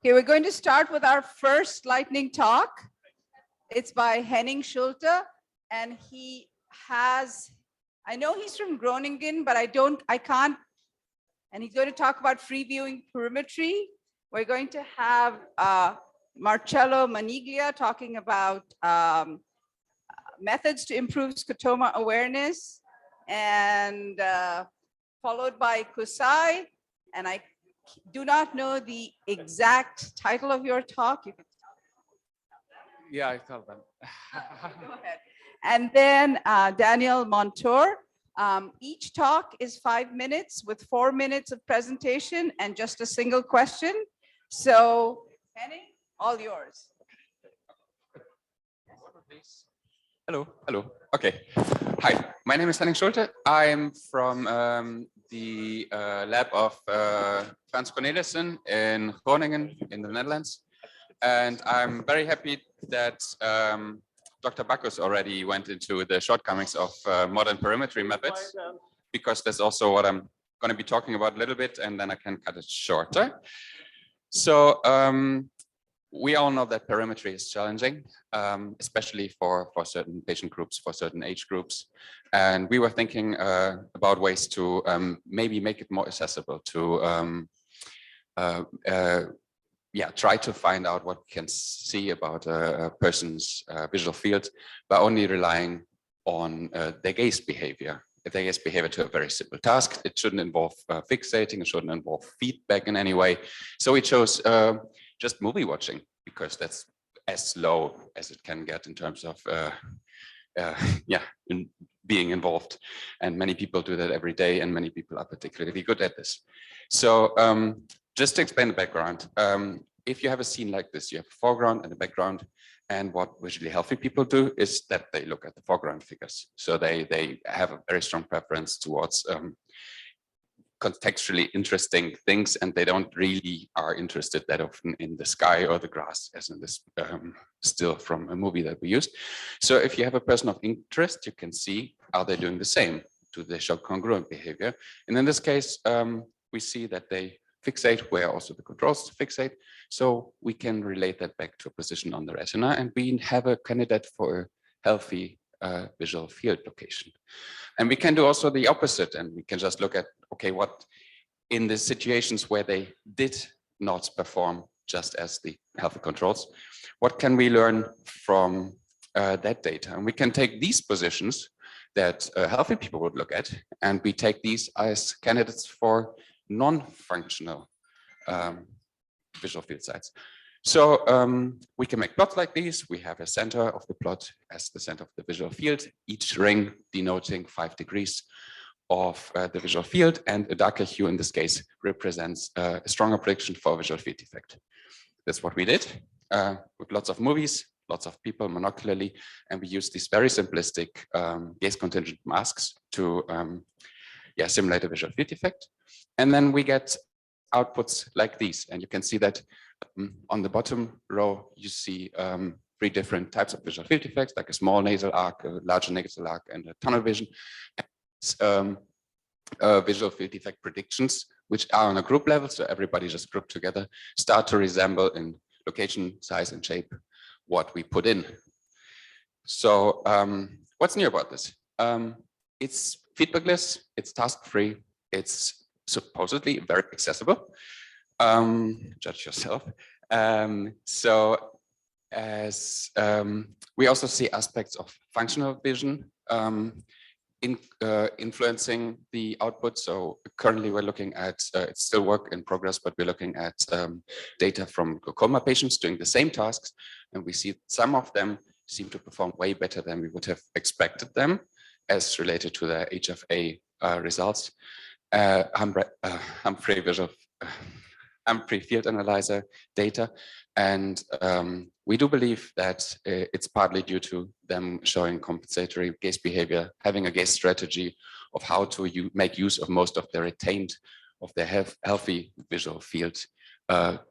Okay, we're going to start with our first lightning talk. It's by Henning Schulte, and he has, I know he's from Groningen, but I can't, and he's going to talk about free viewing perimetry. We're going to have Marcello Maniglia talking about methods to improve scotoma awareness, and followed by Kusai, and I do not know the exact title of your talk. You can... Yeah, I tell them. Go ahead. And then Daniel Montour. Each talk is 5 minutes with 4 minutes of presentation and just a single question. So, Henning, all yours. Hello. Okay. Hi, my name is Henning Schulte. I'm from the lab of Frans Cornelissen in Groningen in the Netherlands. And I'm very happy that Dr. Bacchus already went into the shortcomings of modern perimetry methods, because that's also what I'm going to be talking about a little bit, and then I can cut it shorter. So we all know that perimetry is challenging, especially for certain patient groups, for certain age groups. And we were thinking about ways to maybe make it more accessible to try to find out what we can see about a person's visual field by only relying on their gaze behavior. If their gaze behavior to a very simple task, it shouldn't involve fixating, it shouldn't involve feedback in any way. So we chose just movie watching, because that's as low as it can get in terms of being involved. And many people do that every day, and many people are particularly good at this. So just to explain the background, if you have a scene like this, you have a foreground and a background, and what visually healthy people do is that they look at the foreground figures. So they have a very strong preference towards contextually interesting things, and they don't really are interested that often in the sky or the grass, as in this still from a movie that we used. So if you have a person of interest, you can see, are they doing the same? Do they show congruent behavior? And in this case, we see that they fixate where also the controls fixate. So we can relate that back to a position on the retina, and we have a candidate for a healthy visual field location. And we can do also the opposite, and we can just look at, okay, what in the situations where they did not perform just as the healthy controls, what can we learn from that data? And we can take these positions that healthy people would look at, and we take these as candidates for non-functional visual field sites. So we can make plots like these. We have a center of the plot as the center of the visual field, each ring denoting 5 degrees of the visual field, and a darker hue in this case represents a stronger prediction for a visual field defect. That's what we did with lots of movies, lots of people monocularly, and we use these very simplistic gaze contingent masks to simulate a visual field defect. And then we get outputs like these, and you can see that on the bottom row, you see 3 different types of visual field defects, like a small nasal arc, a larger nasal arc, and a tunnel vision. Visual field defect predictions, which are on a group level, so everybody just grouped together, start to resemble in location, size, and shape what we put in. So what's new about this? It's feedbackless, it's task-free, it's supposedly very accessible. Judge yourself. So as we also see aspects of functional vision influencing the output. So currently we're looking at, it's still work in progress, but we're looking at data from glaucoma patients doing the same tasks. And we see some of them seem to perform way better than we would have expected them as related to the HFA results. Humphrey field analyzer data. And we do believe that it's partly due to them showing compensatory gaze behavior, having a gaze strategy of how to make use of most of their retained, of their healthy visual field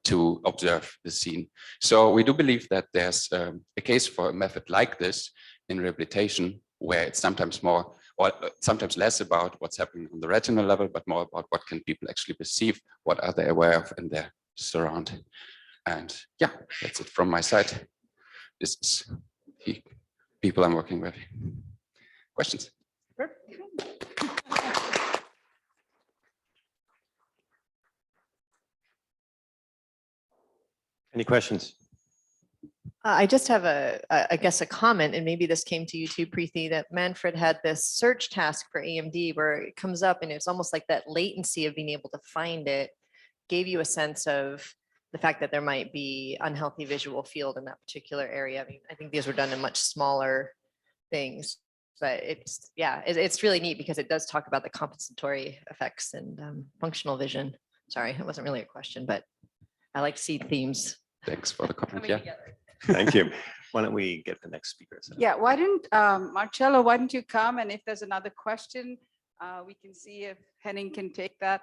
to observe the scene. So we do believe that there's a case for a method like this in rehabilitation, where it's sometimes more or sometimes less about what's happening on the retinal level, but more about what can people actually perceive, what are they aware of in their surrounding. And yeah, that's it from my side. This is the people I'm working with. Questions? Any questions? I just have I guess, a comment, and maybe this came to you too, Preeti, that Manfred had this search task for AMD where it comes up and it's almost like that latency of being able to find it gave you a sense of the fact that there might be unhealthy visual field in that particular area. I mean, I think these were done in much smaller things, but it's, yeah, it's really neat because it does talk about the compensatory effects and functional vision. Sorry, it wasn't really a question, but I like to see themes. Thanks for the comment. coming Yeah. together. Thank you. Why don't we get the next speaker? Yeah, why don't, Marcello, why don't you come? And if there's another question, we can see if Henning can take that.